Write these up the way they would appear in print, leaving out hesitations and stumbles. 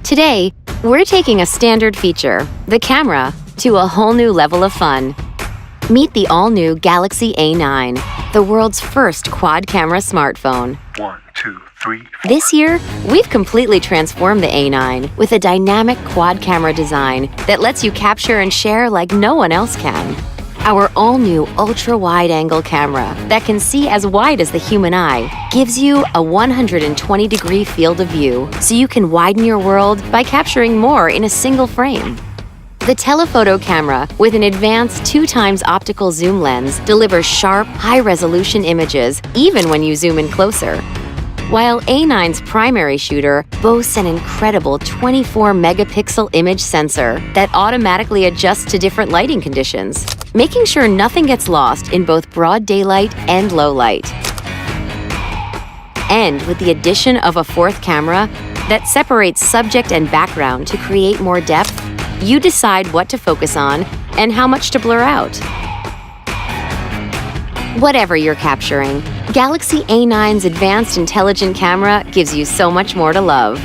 Today, we're taking a standard feature, the camera, to a whole new level of fun. Meet the all-new Galaxy A9, the world's first quad-camera smartphone. 1, 2, 3, 4. This year, we've completely transformed the A9 with a dynamic quad-camera design that lets you capture and share like no one else can. Our all-new ultra-wide-angle camera that can see as wide as the human eye gives you a 120-degree field of view, so you can widen your world by capturing more in a single frame. The telephoto camera, with an advanced 2x optical zoom lens, delivers sharp, high-resolution images even when you zoom in closer. While A9's primary shooter boasts an incredible 24-megapixel image sensor that automatically adjusts to different lighting conditions, making sure nothing gets lost in both broad daylight and low light. And with the addition of a fourth camera that separates subject and background to create more depth, you decide what to focus on and how much to blur out. Whatever you're capturing, Galaxy A9's advanced intelligent camera gives you so much more to love.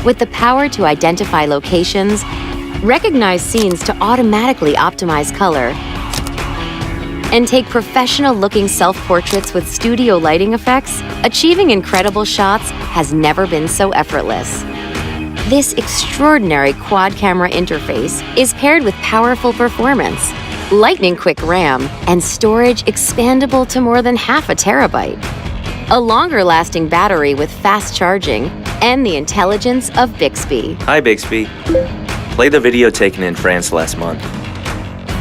With the power to identify locations, recognize scenes to automatically optimize color, and take professional-looking self-portraits with studio lighting effects, achieving incredible shots has never been so effortless. This extraordinary quad-camera interface is paired with powerful performance, lightning-quick RAM, and storage expandable to more than half a terabyte. A longer-lasting battery with fast charging, and the intelligence of Bixby. Hi, Bixby. Play the video taken in France last month.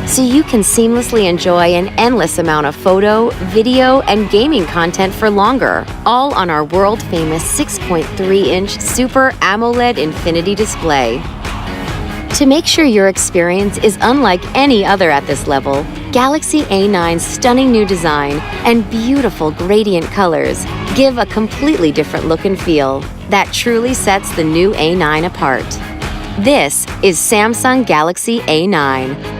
So you can seamlessly enjoy an endless amount of photo, video, and gaming content for longer, all on our world-famous 6.3-inch Super AMOLED Infinity display. To make sure your experience is unlike any other at this level, Galaxy A9's stunning new design and beautiful gradient colors give a completely different look and feel that truly sets the new A9 apart. This is Samsung Galaxy A9.